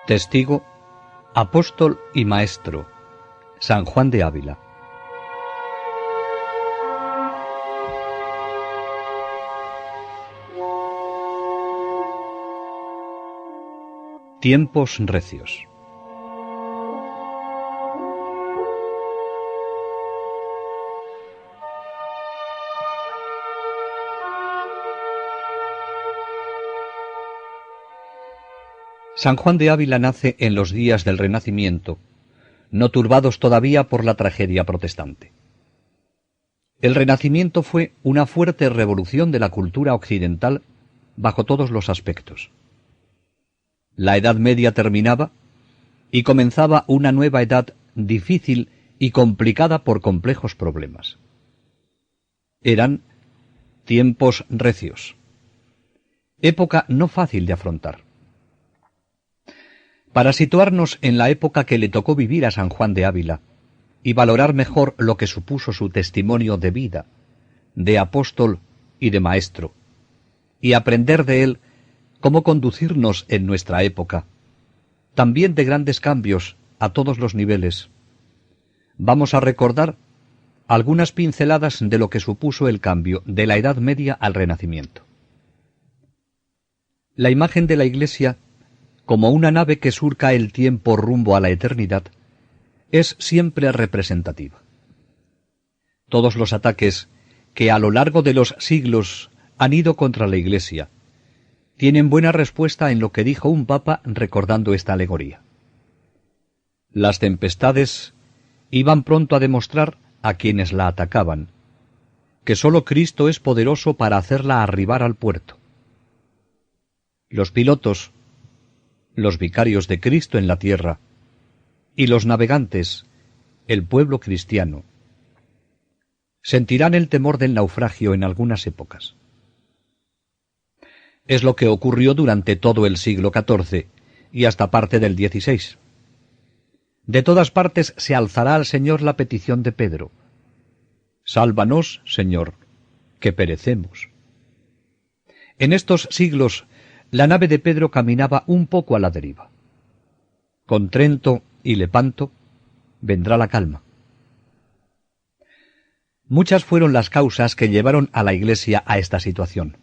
Testigo, apóstol y maestro, San Juan de Ávila. Tiempos recios. San Juan de Ávila nace en los días del Renacimiento, no turbados todavía por la tragedia protestante. El Renacimiento fue una fuerte revolución de la cultura occidental bajo todos los aspectos. La Edad Media terminaba y comenzaba una nueva edad difícil y complicada por complejos problemas. Eran tiempos recios, época no fácil de afrontar. Para situarnos en la época que le tocó vivir a San Juan de Ávila y valorar mejor lo que supuso su testimonio de vida, de apóstol y de maestro, y aprender de él cómo conducirnos en nuestra época, también de grandes cambios a todos los niveles, vamos a recordar algunas pinceladas de lo que supuso el cambio de la Edad Media al Renacimiento. La imagen de la Iglesia, como una nave que surca el tiempo rumbo a la eternidad, es siempre representativa. Todos los ataques que a lo largo de los siglos han ido contra la Iglesia tienen buena respuesta en lo que dijo un papa recordando esta alegoría. Las tempestades iban pronto a demostrar a quienes la atacaban que sólo Cristo es poderoso para hacerla arribar al puerto. Los pilotos, los vicarios de Cristo en la tierra, y los navegantes, el pueblo cristiano, sentirán el temor del naufragio en algunas épocas. Es lo que ocurrió durante todo el siglo XIV y hasta parte del XVI. De todas partes se alzará al Señor la petición de Pedro: «Sálvanos, Señor, que perecemos». En estos siglos, la nave de Pedro caminaba un poco a la deriva. Con Trento y Lepanto vendrá la calma. Muchas fueron las causas que llevaron a la Iglesia a esta situación.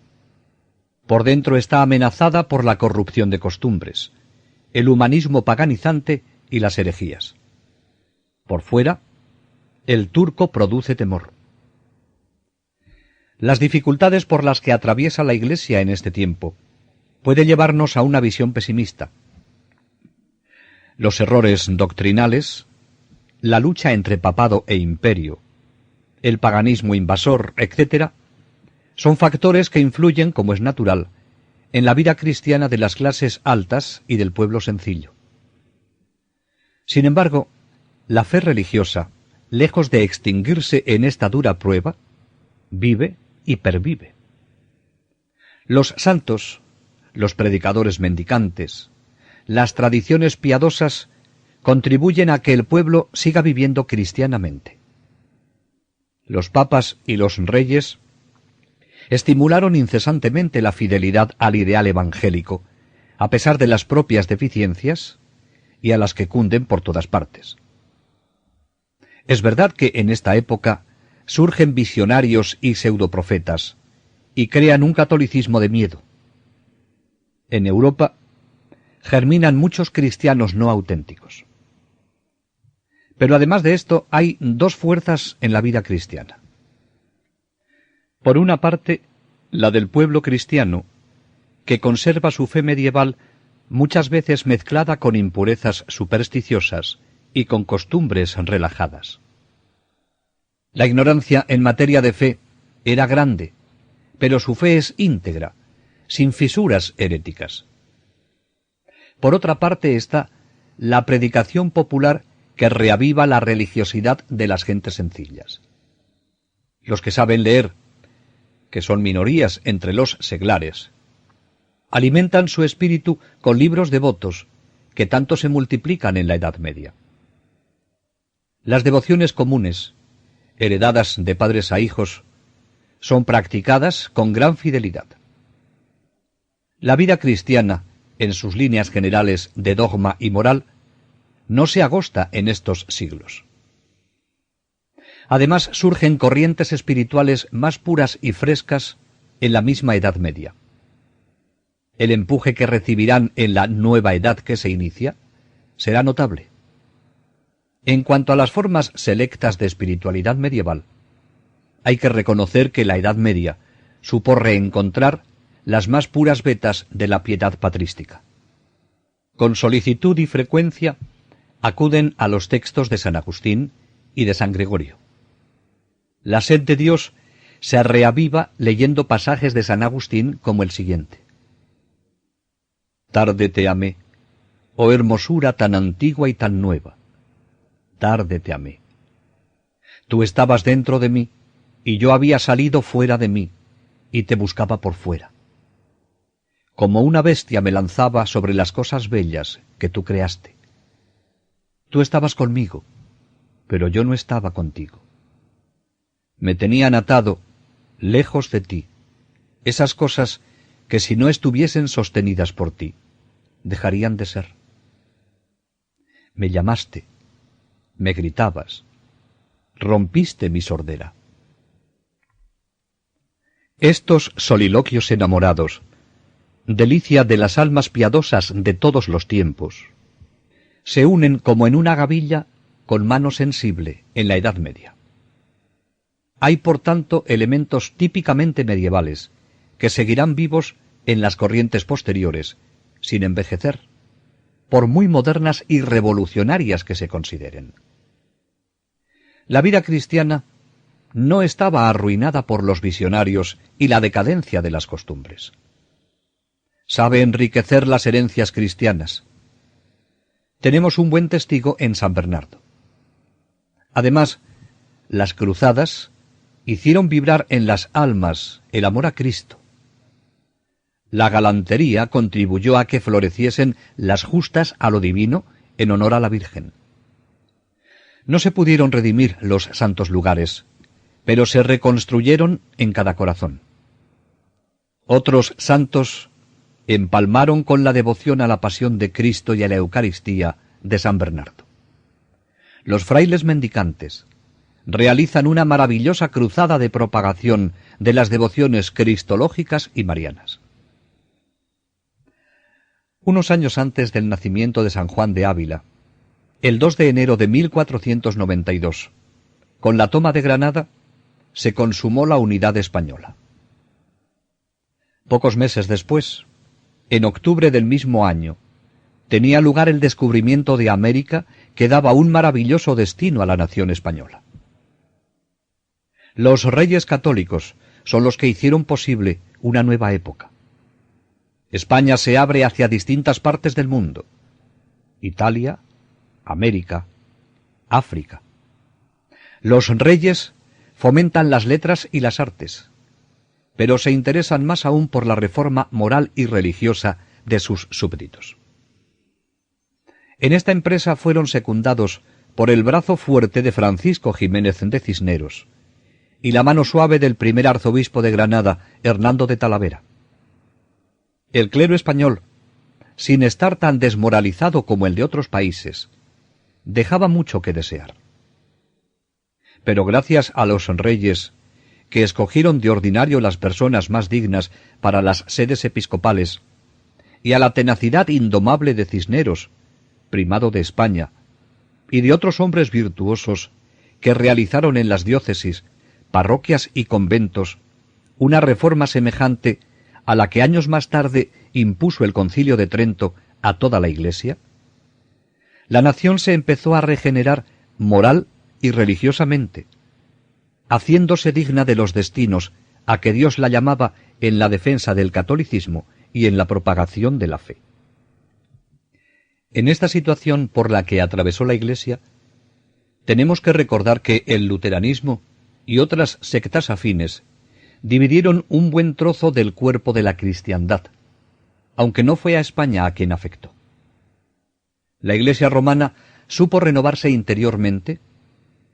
Por dentro está amenazada por la corrupción de costumbres, el humanismo paganizante y las herejías. Por fuera, el turco produce temor. Las dificultades por las que atraviesa la Iglesia en este tiempo puede llevarnos a una visión pesimista. Los errores doctrinales, la lucha entre papado e imperio, el paganismo invasor, etc., son factores que influyen, como es natural, en la vida cristiana de las clases altas y del pueblo sencillo. Sin embargo, la fe religiosa, lejos de extinguirse en esta dura prueba, vive y pervive. Los santos, los predicadores mendicantes, las tradiciones piadosas contribuyen a que el pueblo siga viviendo cristianamente. Los papas y los reyes estimularon incesantemente la fidelidad al ideal evangélico, a pesar de las propias deficiencias y a las que cunden por todas partes. Es verdad que en esta época surgen visionarios y pseudoprofetas y crean un catolicismo de miedo. En Europa germinan muchos cristianos no auténticos. Pero además de esto hay dos fuerzas en la vida cristiana. Por una parte, la del pueblo cristiano, que conserva su fe medieval muchas veces mezclada con impurezas supersticiosas y con costumbres relajadas. La ignorancia en materia de fe era grande, pero su fe es íntegra, sin fisuras heréticas. Por otra parte está la predicación popular que reaviva la religiosidad de las gentes sencillas. Los que saben leer, que son minorías entre los seglares, alimentan su espíritu con libros devotos que tanto se multiplican en la Edad Media. Las devociones comunes, heredadas de padres a hijos, son practicadas con gran fidelidad. La vida cristiana en sus líneas generales de dogma y moral, no se agosta en estos siglos. Además, surgen corrientes espirituales más puras y frescas en la misma Edad Media. El empuje que recibirán en la nueva edad que se inicia será notable. En cuanto a las formas selectas de espiritualidad medieval, hay que reconocer que la Edad Media supo reencontrar las más puras vetas de la piedad patrística. Con solicitud y frecuencia acuden a los textos de San Agustín y de San Gregorio. La sed de Dios se reaviva leyendo pasajes de San Agustín como el siguiente. Tarde te amé, oh hermosura tan antigua y tan nueva. Tarde te amé. Tú estabas dentro de mí, y yo había salido fuera de mí, y te buscaba por fuera. Como una bestia me lanzaba sobre las cosas bellas que tú creaste. Tú estabas conmigo, pero yo no estaba contigo. Me tenían atado, lejos de ti, esas cosas que si no estuviesen sostenidas por ti, dejarían de ser. Me llamaste, me gritabas, rompiste mi sordera. Estos soliloquios enamorados, delicia de las almas piadosas de todos los tiempos, se unen como en una gavilla con mano sensible en la Edad Media. Hay, por tanto, elementos típicamente medievales que seguirán vivos en las corrientes posteriores, sin envejecer, por muy modernas y revolucionarias que se consideren. La vida cristiana no estaba arruinada por los visionarios y la decadencia de las costumbres. Sabe enriquecer las herencias cristianas. Tenemos un buen testigo en San Bernardo. Además, las cruzadas hicieron vibrar en las almas el amor a Cristo. La galantería contribuyó a que floreciesen las justas a lo divino en honor a la Virgen. No se pudieron redimir los santos lugares, pero se reconstruyeron en cada corazón. Otros santos empalmaron con la devoción a la pasión de Cristo y a la Eucaristía de San Bernardo. Los frailes mendicantes realizan una maravillosa cruzada de propagación de las devociones cristológicas y marianas. Unos años antes del nacimiento de San Juan de Ávila, el 2 de enero de 1492, con la toma de Granada, se consumó la unidad española. Pocos meses después, en octubre del mismo año, tenía lugar el descubrimiento de América que daba un maravilloso destino a la nación española. Los reyes católicos son los que hicieron posible una nueva época. España se abre hacia distintas partes del mundo: Italia, América, África. Los reyes fomentan las letras y las artes, pero se interesan más aún por la reforma moral y religiosa de sus súbditos. En esta empresa fueron secundados por el brazo fuerte de Francisco Jiménez de Cisneros y la mano suave del primer arzobispo de Granada, Hernando de Talavera. El clero español, sin estar tan desmoralizado como el de otros países, dejaba mucho que desear. Pero gracias a los reyes, que escogieron de ordinario las personas más dignas para las sedes episcopales, y a la tenacidad indomable de Cisneros, primado de España, y de otros hombres virtuosos que realizaron en las diócesis, parroquias y conventos una reforma semejante a la que años más tarde impuso el Concilio de Trento a toda la Iglesia, la nación se empezó a regenerar moral y religiosamente, haciéndose digna de los destinos a que Dios la llamaba en la defensa del catolicismo y en la propagación de la fe. En esta situación por la que atravesó la Iglesia, tenemos que recordar que el luteranismo y otras sectas afines dividieron un buen trozo del cuerpo de la cristiandad, aunque no fue a España a quien afectó. La Iglesia romana supo renovarse interiormente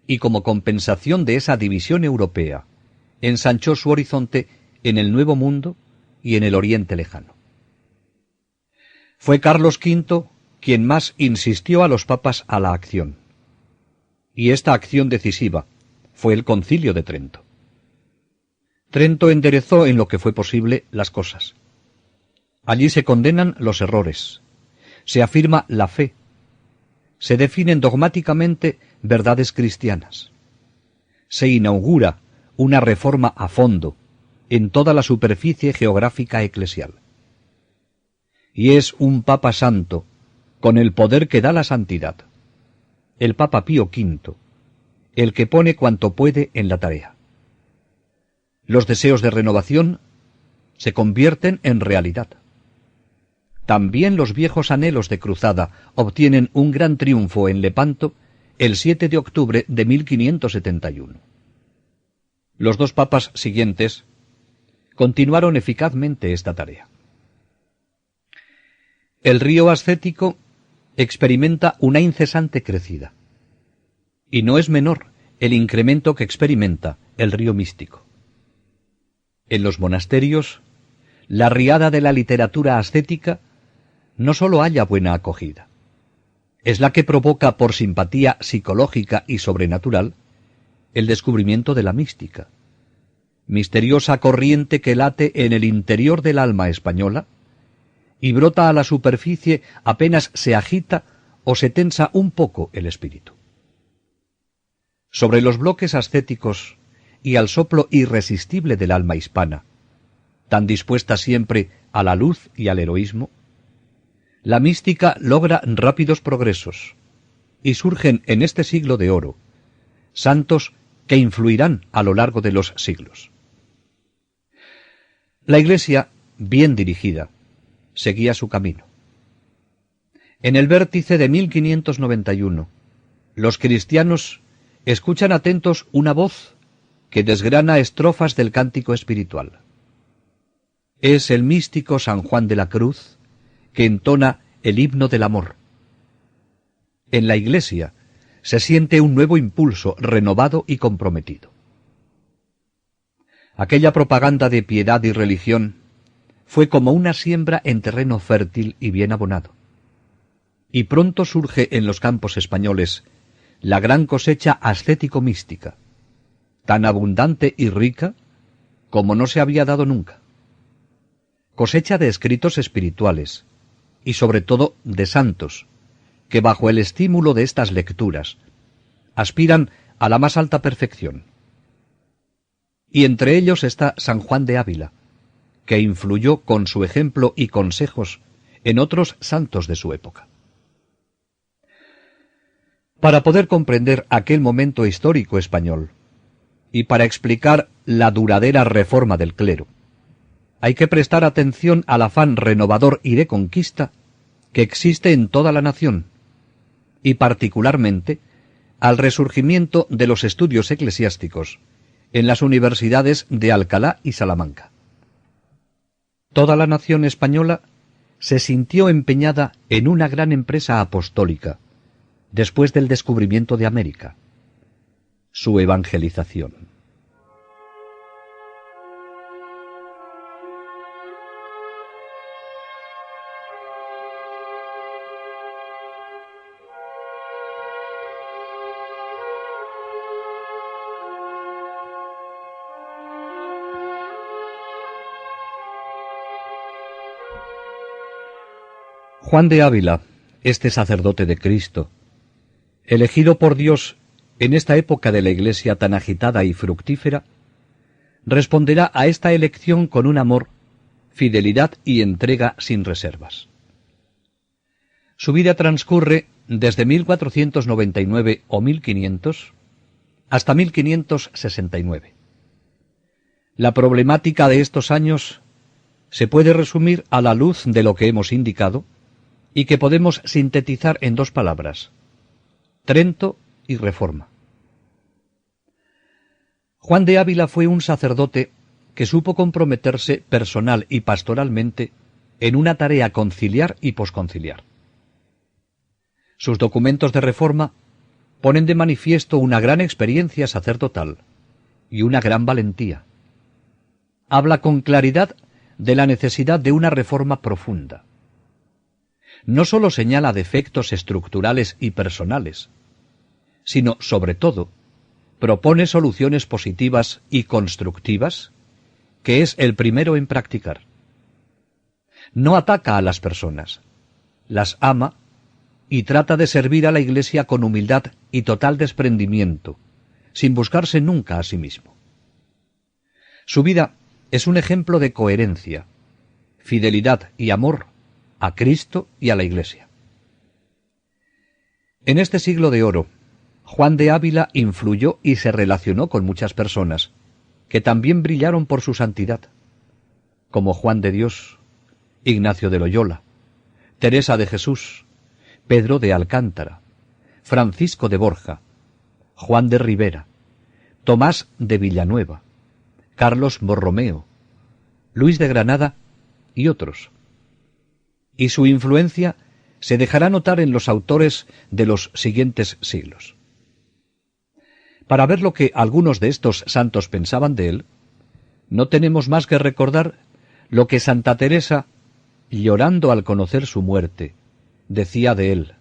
y, como compensación de esa división europea, ensanchó su horizonte en el Nuevo Mundo y en el Oriente Lejano. Fue Carlos V quien más insistió a los papas a la acción. Y esta acción decisiva fue el Concilio de Trento. Trento enderezó en lo que fue posible las cosas. Allí se condenan los errores, se afirma la fe, se definen dogmáticamente verdades cristianas, se inaugura una reforma a fondo en toda la superficie geográfica eclesial. Y es un Papa Santo, con el poder que da la santidad, el Papa Pío V, el que pone cuanto puede en la tarea. Los deseos de renovación se convierten en realidad. También los viejos anhelos de cruzada obtienen un gran triunfo en Lepanto el 7 de octubre de 1571. Los dos papas siguientes continuaron eficazmente esta tarea. El río ascético experimenta una incesante crecida. Y no es menor el incremento que experimenta el río místico. En los monasterios, la riada de la literatura ascética no sólo halla buena acogida, es la que provoca por simpatía psicológica y sobrenatural el descubrimiento de la mística, misteriosa corriente que late en el interior del alma española y brota a la superficie apenas se agita o se tensa un poco el espíritu. Sobre los bloques ascéticos y al soplo irresistible del alma hispana, tan dispuesta siempre a la luz y al heroísmo, la mística logra rápidos progresos y surgen en este siglo de oro santos que influirán a lo largo de los siglos. La Iglesia, bien dirigida, seguía su camino. En el vértice de 1591, los cristianos escuchan atentos una voz que desgrana estrofas del cántico espiritual. Es el místico San Juan de la Cruz que entona el himno del amor. En la Iglesia se siente un nuevo impulso renovado y comprometido. Aquella propaganda de piedad y religión fue como una siembra en terreno fértil y bien abonado. Y pronto surge en los campos españoles la gran cosecha ascético-mística, tan abundante y rica como no se había dado nunca. Cosecha de escritos espirituales, y sobre todo de santos, que bajo el estímulo de estas lecturas aspiran a la más alta perfección. Y entre ellos está San Juan de Ávila, que influyó con su ejemplo y consejos en otros santos de su época. Para poder comprender aquel momento histórico español y para explicar la duradera reforma del clero, hay que prestar atención al afán renovador y de conquista que existe en toda la nación, y particularmente al resurgimiento de los estudios eclesiásticos en las universidades de Alcalá y Salamanca. Toda la nación española se sintió empeñada en una gran empresa apostólica después del descubrimiento de América, su evangelización. Juan de Ávila, este sacerdote de Cristo, elegido por Dios en esta época de la Iglesia tan agitada y fructífera, responderá a esta elección con un amor, fidelidad y entrega sin reservas. Su vida transcurre desde 1499 o 1500 hasta 1569. La problemática de estos años se puede resumir a la luz de lo que hemos indicado y que podemos sintetizar en dos palabras: Trento y Reforma. Juan de Ávila fue un sacerdote que supo comprometerse personal y pastoralmente en una tarea conciliar y posconciliar. Sus documentos de reforma ponen de manifiesto una gran experiencia sacerdotal y una gran valentía. Habla con claridad de la necesidad de una reforma profunda. no sólo señala defectos estructurales y personales, sino, sobre todo, propone soluciones positivas y constructivas, que es el primero en practicar. No ataca a las personas, las ama y trata de servir a la Iglesia con humildad y total desprendimiento, sin buscarse nunca a sí mismo. Su vida es un ejemplo de coherencia, fidelidad y amor a Cristo y a la Iglesia. En este siglo de oro, Juan de Ávila influyó y se relacionó con muchas personas, que también brillaron por su santidad, como Juan de Dios, Ignacio de Loyola, Teresa de Jesús, Pedro de Alcántara, Francisco de Borja, Juan de Ribera, Tomás de Villanueva, Carlos Borromeo, Luis de Granada y otros. Y su influencia se dejará notar en los autores de los siguientes siglos. Para ver lo que algunos de estos santos pensaban de él, no tenemos más que recordar lo que Santa Teresa, llorando al conocer su muerte, decía de él,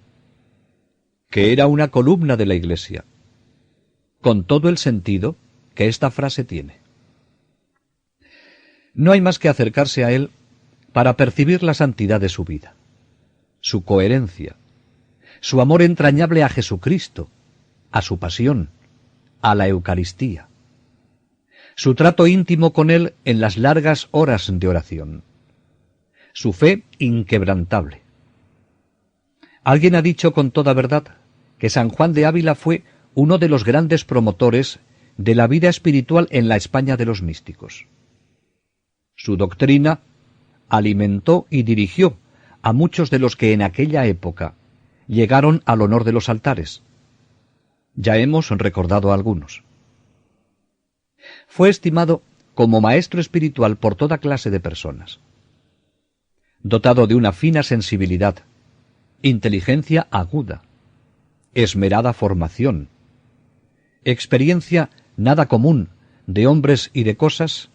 que era una columna de la Iglesia, con todo el sentido que esta frase tiene. No hay más que acercarse a él para percibir la santidad de su vida, su coherencia, su amor entrañable a Jesucristo, a su pasión, a la Eucaristía, su trato íntimo con él en las largas horas de oración, su fe inquebrantable. Alguien ha dicho con toda verdad que San Juan de Ávila fue uno de los grandes promotores de la vida espiritual en la España de los místicos. Su doctrina alimentó y dirigió a muchos de los que en aquella época llegaron al honor de los altares. Ya hemos recordado a algunos. Fue estimado como maestro espiritual por toda clase de personas. Dotado de una fina sensibilidad, inteligencia aguda, esmerada formación, experiencia nada común de hombres y de cosas,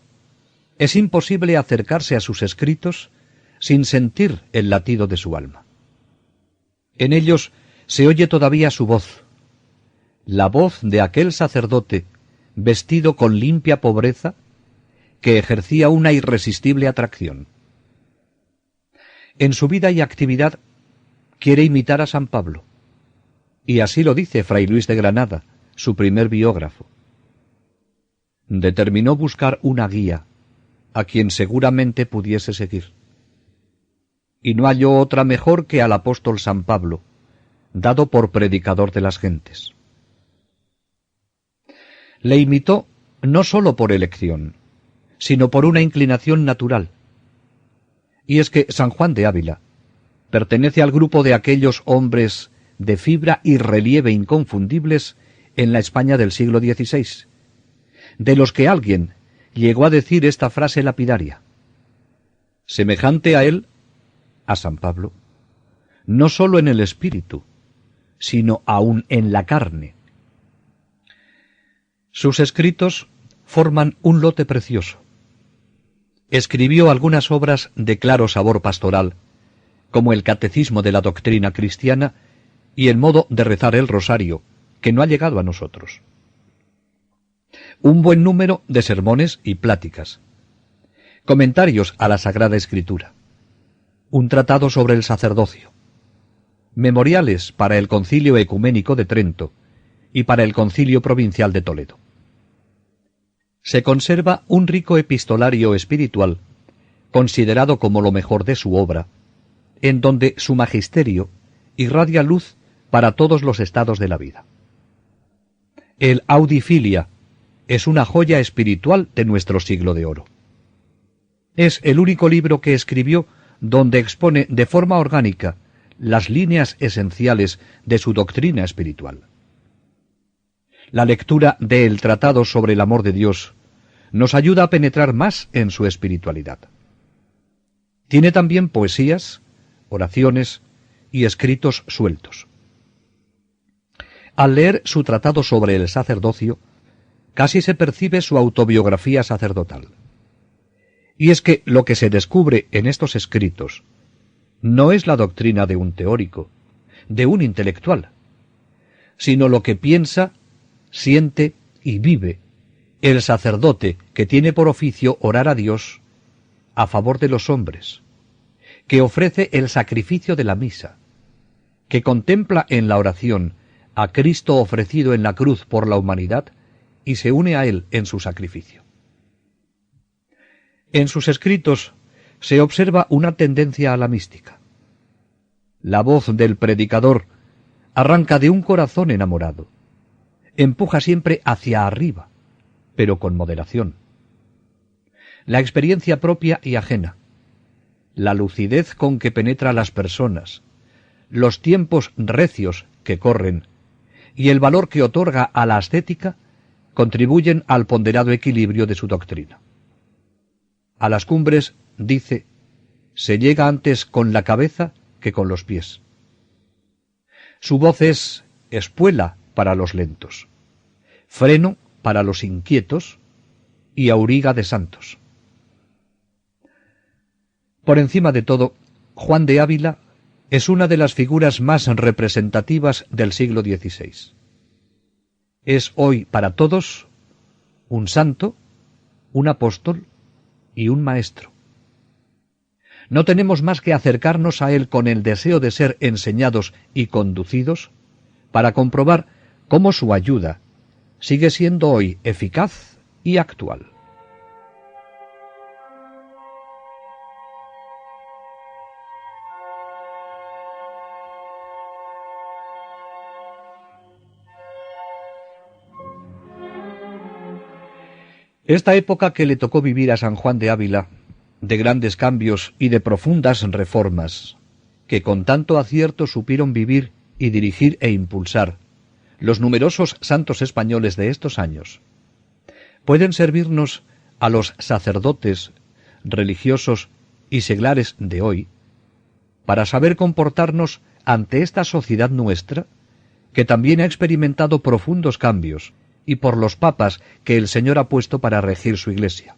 es imposible acercarse a sus escritos sin sentir el latido de su alma. En ellos se oye todavía su voz, la voz de aquel sacerdote vestido con limpia pobreza que ejercía una irresistible atracción. En su vida y actividad quiere imitar a San Pablo, y así lo dice Fray Luis de Granada, su primer biógrafo. Determinó buscar una guía a quien seguramente pudiese seguir, y no halló otra mejor que al apóstol San Pablo, dado por predicador de las gentes. Le imitó no sólo por elección, sino por una inclinación natural. Y es que San Juan de Ávila pertenece al grupo de aquellos hombres de fibra y relieve inconfundibles en la España del siglo XVI, de los que alguien llegó a decir esta frase lapidaria: semejante a él, a San Pablo, no sólo en el espíritu, sino aún en la carne. Sus escritos forman un lote precioso. Escribió algunas obras de claro sabor pastoral, como el Catecismo de la Doctrina Cristiana y el modo de rezar el rosario, que no ha llegado a nosotros. Un buen número de sermones y pláticas, comentarios a la Sagrada Escritura, un tratado sobre el sacerdocio, memoriales para el Concilio Ecuménico de Trento y para el Concilio Provincial de Toledo. Se conserva un rico epistolario espiritual, considerado como lo mejor de su obra, en donde su magisterio irradia luz para todos los estados de la vida. El Audifilia es una joya espiritual de nuestro siglo de oro. Es el único libro que escribió donde expone de forma orgánica las líneas esenciales de su doctrina espiritual. La lectura del Tratado sobre el amor de Dios nos ayuda a penetrar más en su espiritualidad. Tiene también poesías, oraciones y escritos sueltos. Al leer su Tratado sobre el sacerdocio, casi se percibe su autobiografía sacerdotal. Y es que lo que se descubre en estos escritos no es la doctrina de un teórico, de un intelectual, sino lo que piensa, siente y vive el sacerdote que tiene por oficio orar a Dios a favor de los hombres, que ofrece el sacrificio de la misa, que contempla en la oración a Cristo ofrecido en la cruz por la humanidad y se une a Él en su sacrificio. En sus escritos se observa una tendencia a la mística. La voz del predicador arranca de un corazón enamorado, empuja siempre hacia arriba, pero con moderación. La experiencia propia y ajena, la lucidez con que penetra las personas, los tiempos recios que corren y el valor que otorga a la ascética contribuyen al ponderado equilibrio de su doctrina. A las cumbres, dice, se llega antes con la cabeza que con los pies. Su voz es espuela para los lentos, freno para los inquietos y auriga de santos. Por encima de todo, Juan de Ávila es una de las figuras más representativas del siglo XVI. Es hoy para todos un santo, un apóstol y un maestro. No tenemos más que acercarnos a él con el deseo de ser enseñados y conducidos para comprobar cómo su ayuda sigue siendo hoy eficaz y actual. Esta época que le tocó vivir a San Juan de Ávila, de grandes cambios y de profundas reformas, que con tanto acierto supieron vivir y dirigir e impulsar los numerosos santos españoles de estos años, pueden servirnos a los sacerdotes, religiosos y seglares de hoy para saber comportarnos ante esta sociedad nuestra que también ha experimentado profundos cambios y por los papas que el Señor ha puesto para regir su Iglesia,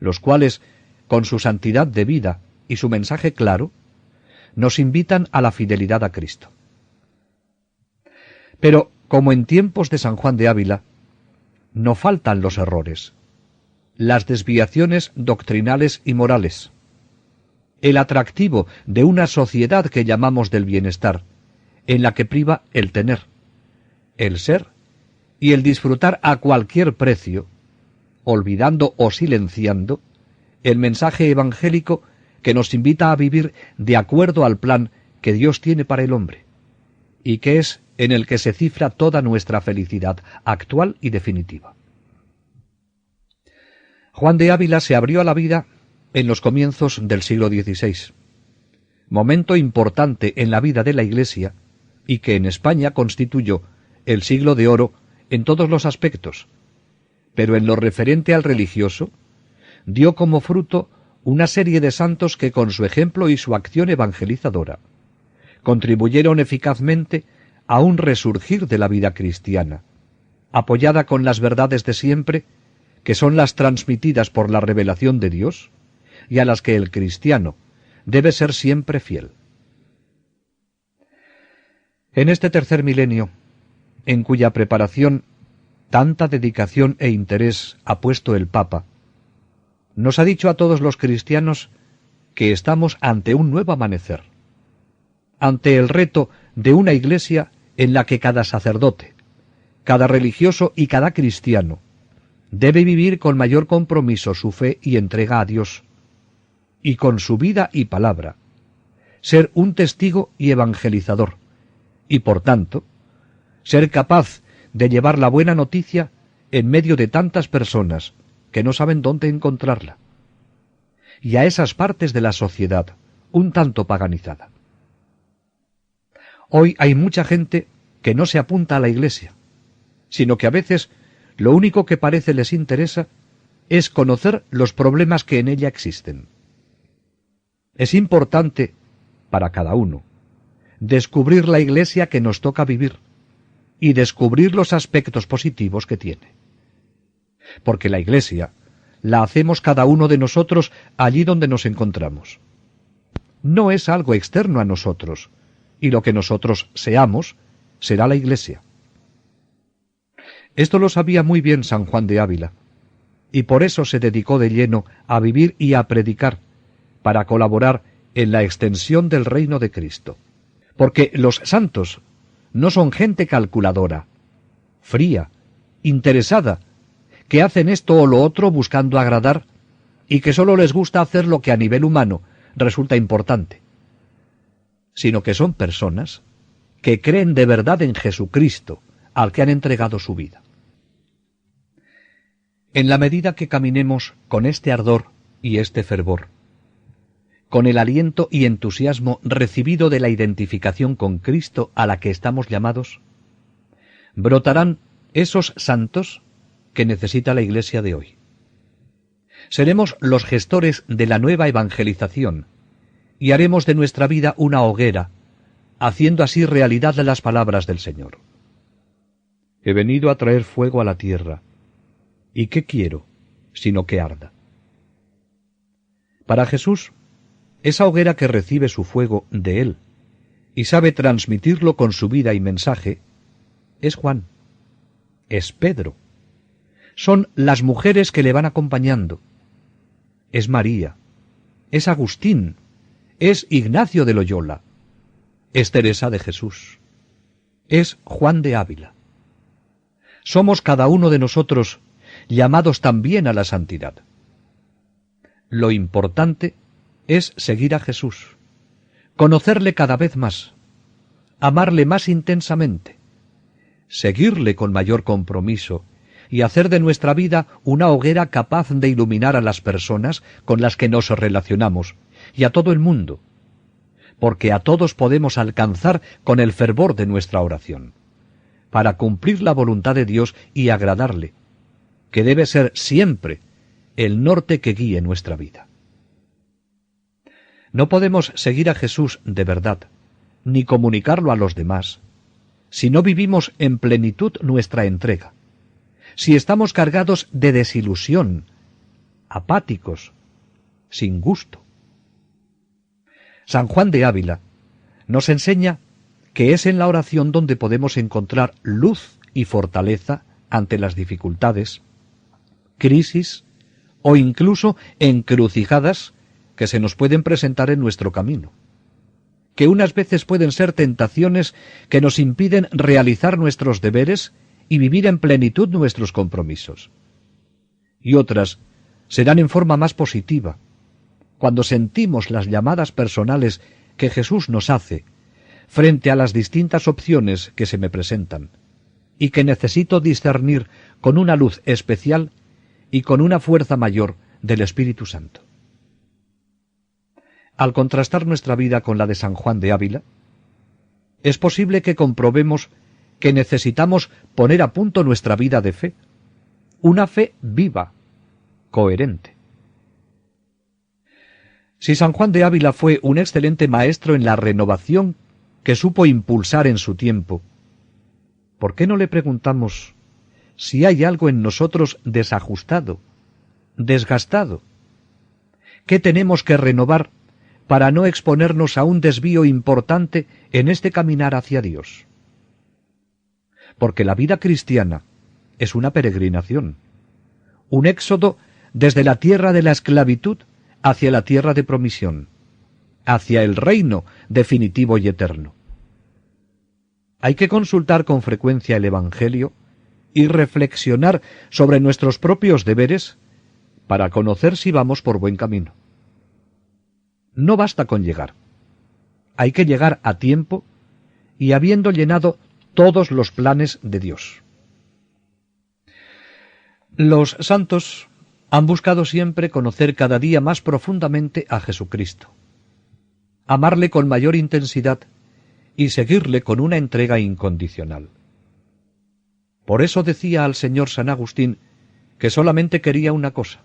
los cuales, con su santidad de vida y su mensaje claro, nos invitan a la fidelidad a Cristo. Pero, como en tiempos de San Juan de Ávila, no faltan los errores, las desviaciones doctrinales y morales, el atractivo de una sociedad que llamamos del bienestar, en la que priva el tener, el ser y el disfrutar a cualquier precio, olvidando o silenciando el mensaje evangélico que nos invita a vivir de acuerdo al plan que Dios tiene para el hombre, y que es en el que se cifra toda nuestra felicidad actual y definitiva. Juan de Ávila se abrió a la vida en los comienzos del siglo XVI, momento importante en la vida de la Iglesia y que en España constituyó el siglo de oro en todos los aspectos, pero en lo referente al religioso, dio como fruto una serie de santos que con su ejemplo y su acción evangelizadora contribuyeron eficazmente a un resurgir de la vida cristiana, apoyada con las verdades de siempre, que son las transmitidas por la revelación de Dios y a las que el cristiano debe ser siempre fiel. En este tercer milenio, en cuya preparación tanta dedicación e interés ha puesto el Papa, nos ha dicho a todos los cristianos que estamos ante un nuevo amanecer, ante el reto de una Iglesia en la que cada sacerdote, cada religioso y cada cristiano debe vivir con mayor compromiso su fe y entrega a Dios, y con su vida y palabra, ser un testigo y evangelizador, y por tanto, ser capaz de llevar la buena noticia en medio de tantas personas que no saben dónde encontrarla, y a esas partes de la sociedad un tanto paganizada. Hoy hay mucha gente que no se apunta a la Iglesia, sino que a veces lo único que parece les interesa es conocer los problemas que en ella existen. Es importante, para cada uno, descubrir la Iglesia que nos toca vivir y descubrir los aspectos positivos que tiene. Porque la Iglesia la hacemos cada uno de nosotros allí donde nos encontramos. no es algo externo a nosotros, y lo que nosotros seamos será la Iglesia. Esto lo sabía muy bien San Juan de Ávila, y por eso se dedicó de lleno a vivir y a predicar, para colaborar en la extensión del reino de Cristo. Porque los santos no son gente calculadora, fría, interesada, que hacen esto o lo otro buscando agradar, y que sólo les gusta hacer lo que a nivel humano resulta importante, sino que son personas que creen de verdad en Jesucristo, al que han entregado su vida. En la medida que caminemos con este ardor y este fervor, con el aliento y entusiasmo recibido de la identificación con Cristo a la que estamos llamados, brotarán esos santos que necesita la Iglesia de hoy. Seremos los gestores de la nueva evangelización y haremos de nuestra vida una hoguera, haciendo así realidad las palabras del Señor. He venido a traer fuego a la tierra, ¿y qué quiero sino que arda? Para Jesús, esa hoguera que recibe su fuego de Él y sabe transmitirlo con su vida y mensaje, es Juan, es Pedro, son las mujeres que le van acompañando, es María, es Agustín, es Ignacio de Loyola, es Teresa de Jesús, es Juan de Ávila. Somos cada uno de nosotros llamados también a la santidad. Lo importante es seguir a Jesús, conocerle cada vez más, amarle más intensamente, seguirle con mayor compromiso y hacer de nuestra vida una hoguera capaz de iluminar a las personas con las que nos relacionamos y a todo el mundo, porque a todos podemos alcanzar con el fervor de nuestra oración, para cumplir la voluntad de Dios y agradarle, que debe ser siempre el norte que guíe nuestra vida. No podemos seguir a Jesús de verdad, ni comunicarlo a los demás, si no vivimos en plenitud nuestra entrega, si estamos cargados de desilusión, apáticos, sin gusto. San Juan de Ávila nos enseña que es en la oración donde podemos encontrar luz y fortaleza ante las dificultades, crisis o incluso encrucijadas que se nos pueden presentar en nuestro camino, que unas veces pueden ser tentaciones que nos impiden realizar nuestros deberes y vivir en plenitud nuestros compromisos, y otras serán en forma más positiva, cuando sentimos las llamadas personales que Jesús nos hace frente a las distintas opciones que se me presentan, y que necesito discernir con una luz especial y con una fuerza mayor del Espíritu Santo. Al contrastar nuestra vida con la de San Juan de Ávila, es posible que comprobemos que necesitamos poner a punto nuestra vida de fe, una fe viva, coherente. Si San Juan de Ávila fue un excelente maestro en la renovación que supo impulsar en su tiempo, ¿por qué no le preguntamos si hay algo en nosotros desajustado, desgastado? ¿Qué tenemos que renovar para no exponernos a un desvío importante en este caminar hacia Dios? Porque la vida cristiana es una peregrinación, un éxodo desde la tierra de la esclavitud hacia la tierra de promisión, hacia el reino definitivo y eterno. Hay que consultar con frecuencia el Evangelio y reflexionar sobre nuestros propios deberes para conocer si vamos por buen camino. No basta con llegar. Hay que llegar a tiempo y habiendo llenado todos los planes de Dios. Los santos han buscado siempre conocer cada día más profundamente a Jesucristo, amarle con mayor intensidad y seguirle con una entrega incondicional. Por eso decía al Señor San Agustín que solamente quería una cosa: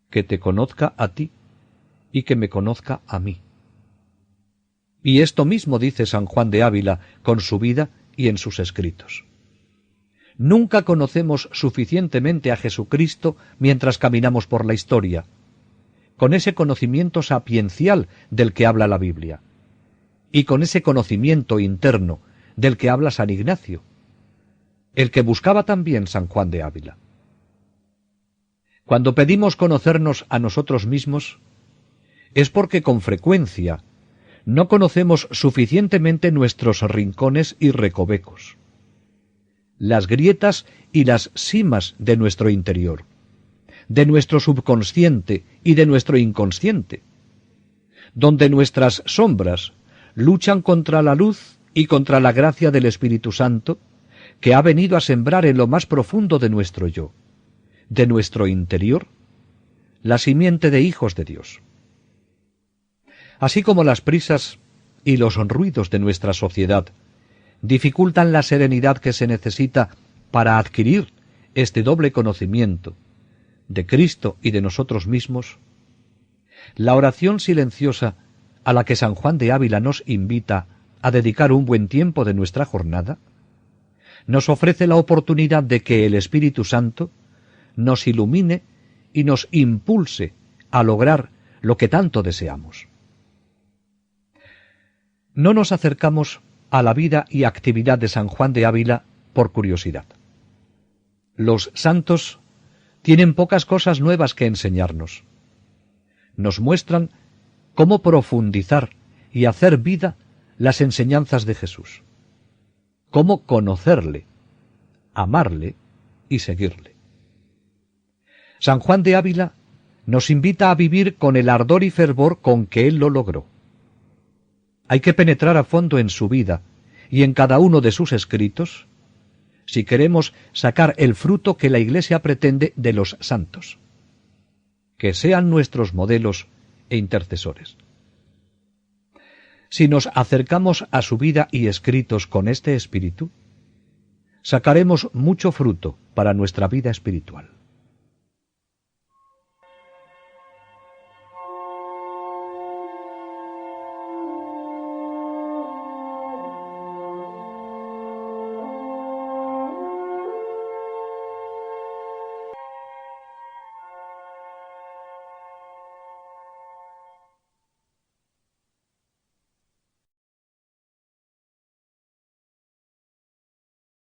que te conozca a ti y que me conozca a mí. Y esto mismo dice San Juan de Ávila con su vida y en sus escritos. Nunca conocemos suficientemente a Jesucristo mientras caminamos por la historia, con ese conocimiento sapiencial del que habla la Biblia, y con ese conocimiento interno del que habla San Ignacio, el que buscaba también San Juan de Ávila. Cuando pedimos conocernos a nosotros mismos, es porque con frecuencia no conocemos suficientemente nuestros rincones y recovecos, las grietas y las simas de nuestro interior, de nuestro subconsciente y de nuestro inconsciente, donde nuestras sombras luchan contra la luz y contra la gracia del Espíritu Santo, que ha venido a sembrar en lo más profundo de nuestro yo, de nuestro interior, la simiente de hijos de Dios. Así como las prisas y los ruidos de nuestra sociedad dificultan la serenidad que se necesita para adquirir este doble conocimiento de Cristo y de nosotros mismos, la oración silenciosa a la que San Juan de Ávila nos invita a dedicar un buen tiempo de nuestra jornada, nos ofrece la oportunidad de que el Espíritu Santo nos ilumine y nos impulse a lograr lo que tanto deseamos. No nos acercamos a la vida y actividad de San Juan de Ávila por curiosidad. Los santos tienen pocas cosas nuevas que enseñarnos. Nos muestran cómo profundizar y hacer vida las enseñanzas de Jesús, cómo conocerle, amarle y seguirle. San Juan de Ávila nos invita a vivir con el ardor y fervor con que él lo logró. Hay que penetrar a fondo en su vida y en cada uno de sus escritos si queremos sacar el fruto que la Iglesia pretende de los santos, que sean nuestros modelos e intercesores. Si nos acercamos a su vida y escritos con este espíritu, sacaremos mucho fruto para nuestra vida espiritual.